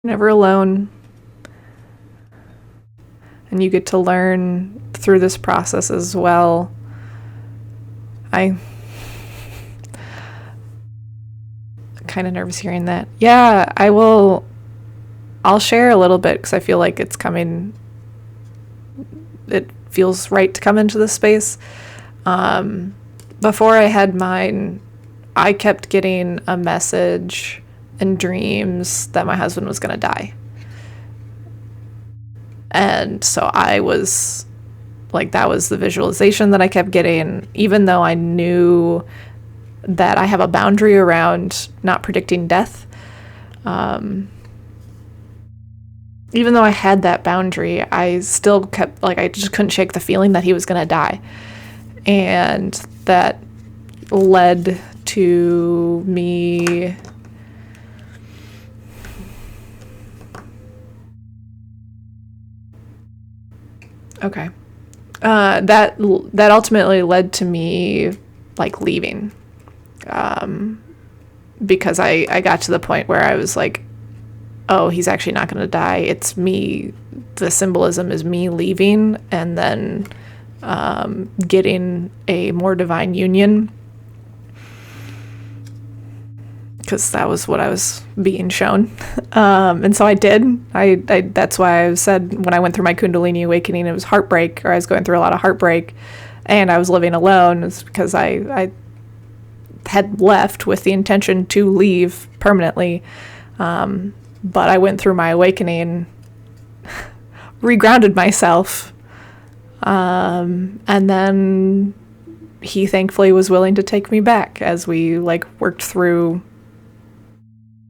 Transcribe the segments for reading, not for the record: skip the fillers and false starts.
You're never alone. And you get to learn through this process as well. I'm kind of nervous hearing that. Yeah, I'll share a little bit because I feel like it's coming. It feels right to come into this space. Before I had mine, I kept getting a message in dreams that my husband was going to die. And so I was like, that was the visualization that I kept getting, even though I knew that I have a boundary around not predicting death. Even though I had that boundary, I still kept, like, I just couldn't shake the feeling that he was going to die. And that led to me okay. That ultimately led to me, like, leaving. Because I got to the point where I was like, oh, he's actually not going to die. It's me. The symbolism is me leaving and then getting a more divine union. Because that was what I was being shown. And so I did. I that's why I said when I went through my Kundalini awakening, it was heartbreak, or I was going through a lot of heartbreak, and I was living alone. It's because I had left with the intention to leave permanently. But I went through my awakening, regrounded myself, and then he thankfully was willing to take me back as we, like, worked through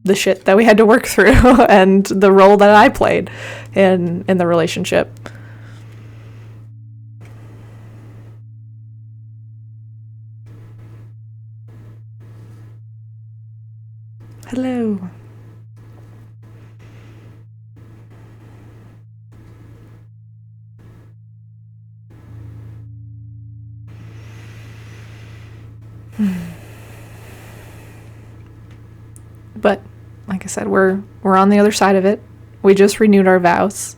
the shit that we had to work through and the role that I played in the relationship. Hello. But like I said, we're on the other side of it. We just renewed our vows.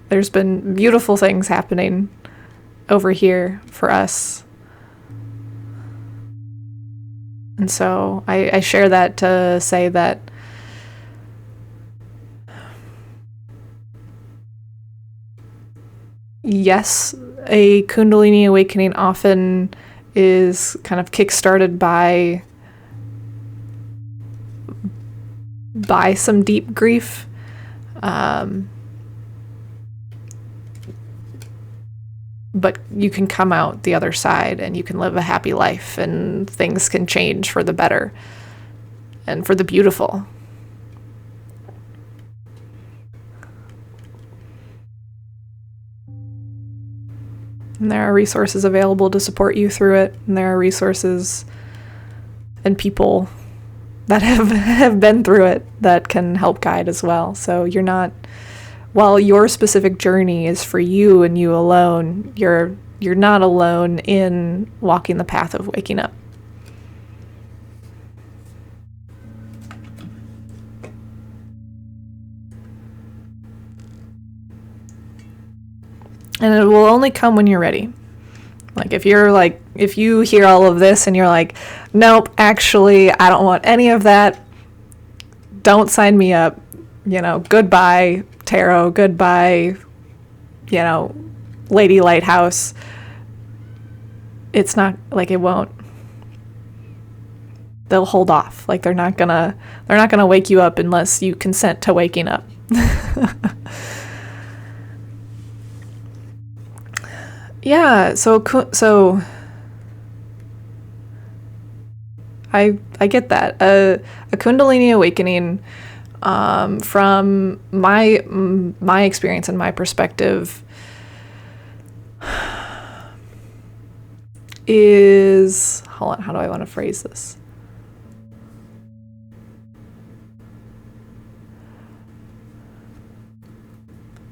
There's been beautiful things happening over here for us. And so I share that to say that yes, a Kundalini awakening often is kind of kickstarted by some deep grief. But you can come out the other side and you can live a happy life and things can change for the better and for the beautiful. And there are resources available to support you through it. And there are resources and people that have been through it that can help guide as well. So you're not, while your specific journey is for you and you alone, you're not alone in walking the path of waking up. And it will only come when you're ready. Like, if you hear all of this and you're like, nope, actually, I don't want any of that, don't sign me up, goodbye, tarot, goodbye, Lady Lighthouse. It's not, like, it won't. They'll hold off. Like, they're not gonna wake you up unless you consent to waking up. Yeah, so I get that. A Kundalini awakening, from my experience and my perspective, is, hold on, how do I want to phrase this?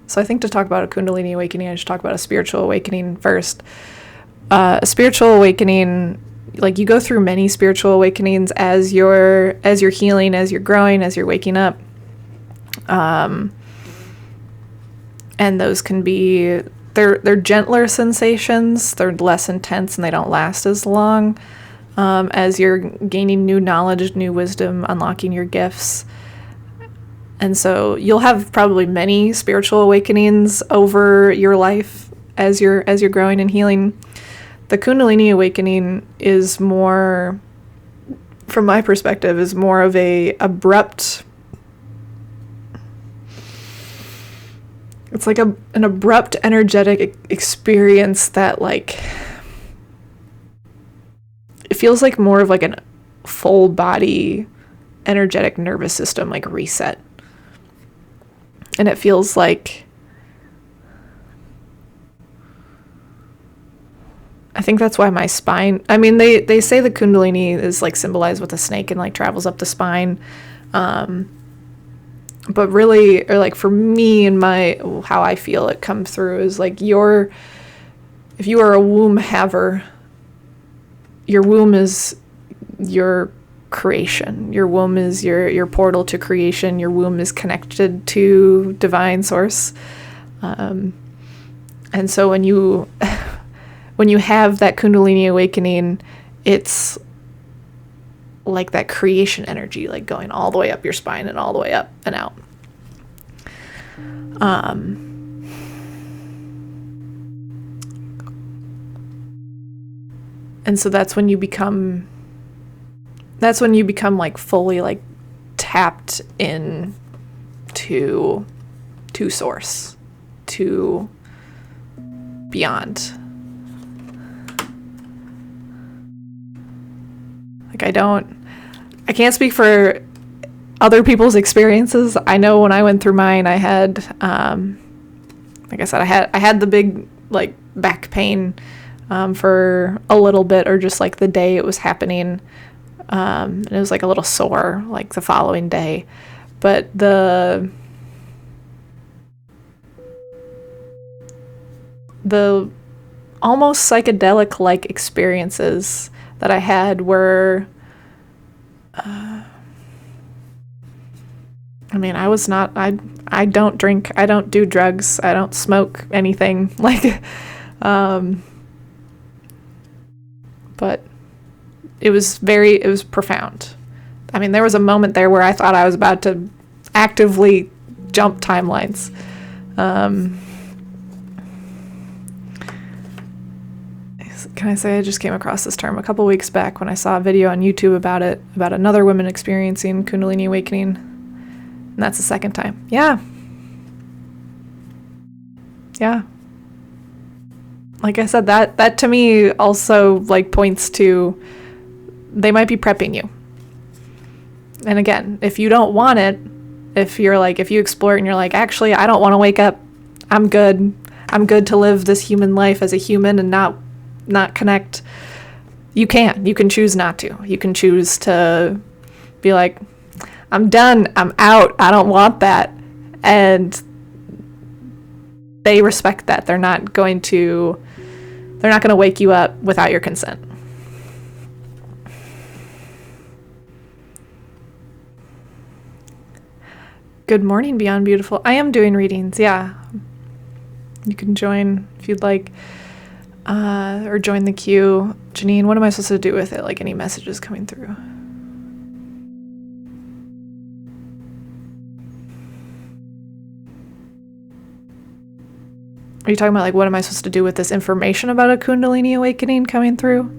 So I think to talk about a Kundalini awakening, I should talk about a spiritual awakening first. A spiritual awakening, like, you go through many spiritual awakenings as you're healing, as you're growing, as you're waking up. And those can be, they're gentler sensations, they're less intense, and they don't last as long as you're gaining new knowledge, new wisdom, unlocking your gifts. And so you'll have probably many spiritual awakenings over your life as you're growing and healing. The Kundalini awakening is more, from my perspective, is more of a abrupt, it's like an abrupt energetic experience that, like, it feels like more of like a full body energetic nervous system, like, reset. And it feels like, I think that's why my spine, I mean, they say the Kundalini is like symbolized with a snake and like travels up the spine. But really, or like for me and how I feel it come through is like if you are a womb haver, your womb is your creation. Your womb is your portal to creation. Your womb is connected to divine source. And so when you have that Kundalini awakening, it's like that creation energy, like going all the way up your spine and all the way up and out. And so that's when you become like fully like tapped in to source, to beyond. Like I can't speak for other people's experiences. I know when I went through mine, I had, like I said, I had the big like back pain for a little bit, or just like the day it was happening. And it was like a little sore like the following day. But the almost psychedelic like experiences that I had were, I mean, I don't drink, I don't do drugs, I don't smoke anything, like, but it was profound. I mean, there was a moment there where I thought I was about to actively jump timelines. Can I say I just came across this term a couple weeks back when I saw a video on YouTube about another woman experiencing Kundalini awakening. And that's the second time. Yeah. Like I said, that to me also like points to they might be prepping you. And again, if you don't want it, if you explore it and you're like, actually, I don't want to wake up. I'm good to live this human life as a human and not connect. You can choose not to. You can choose to be like, I'm done. I'm out. I don't want that. And they respect that. They're not going to wake you up without your consent. Good morning, Beyond Beautiful. I am doing readings, yeah. You can join if you'd like, or join the queue. Janine, what am I supposed to do with it? Like any messages coming through? Are you talking about like what am I supposed to do with this information about a Kundalini awakening coming through?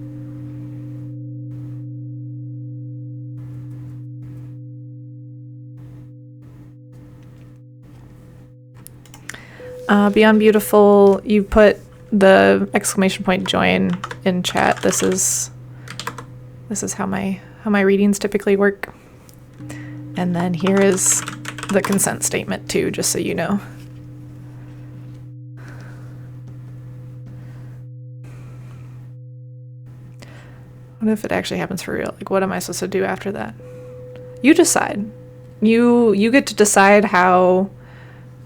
Beyond Beautiful, you put the exclamation point join in chat. This is how my readings typically work. And then here is the consent statement too, just so you know. What if it actually happens for real? Like, what am I supposed to do after that? You decide. You get to decide how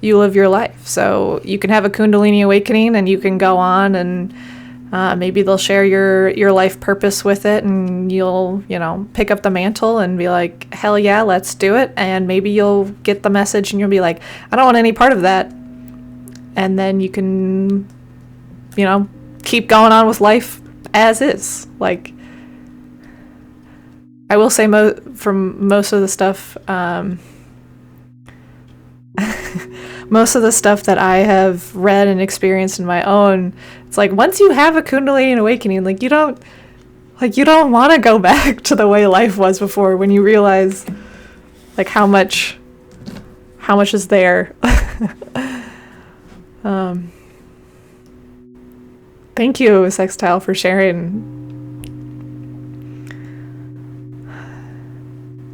you live your life. So you can have a Kundalini awakening and you can go on and Maybe they'll share your life purpose with it, and you'll, pick up the mantle and be like, hell yeah, let's do it. And maybe you'll get the message and you'll be like, I don't want any part of that. And then you can, keep going on with life as is. Like, I will say from most of the stuff, most of the stuff that I have read and experienced in my own, it's like once you have a Kundalini awakening, like you don't want to go back to the way life was before, when you realize like how much is there. Thank you, Sextile, for sharing.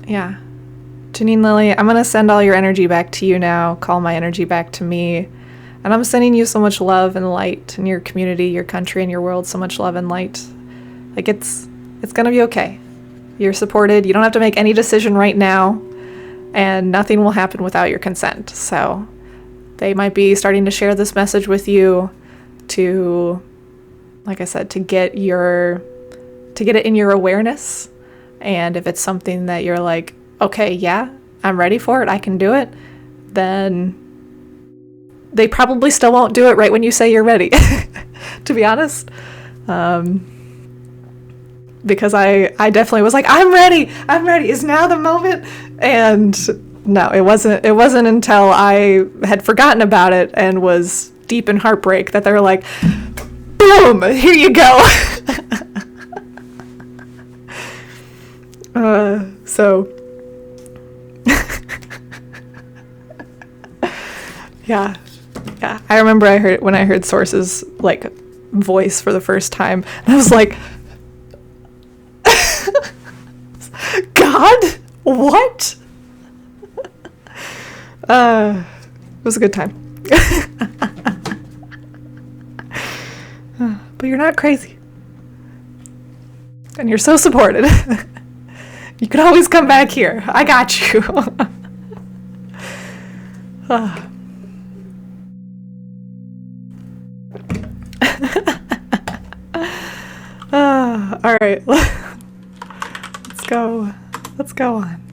Yeah. Janine Lily, I'm going to send all your energy back to you now, call my energy back to me. And I'm sending you so much love and light in your community, your country, and your world, so much love and light. Like, it's going to be okay. You're supported. You don't have to make any decision right now, and nothing will happen without your consent. So they might be starting to share this message with you to, like I said, to get it in your awareness. And if it's something that you're like, okay, yeah, I'm ready for it, I can do it, then they probably still won't do it right when you say you're ready, to be honest. Because I definitely was like, I'm ready, is now the moment? And no, it wasn't until I had forgotten about it and was deep in heartbreak that they were like, boom, here you go. So yeah. I remember when I heard Source's like voice for the first time, and I was like, God, what? It was a good time. But you're not crazy, and you're so supported. You can always come back here. I got you. All right. Let's go on.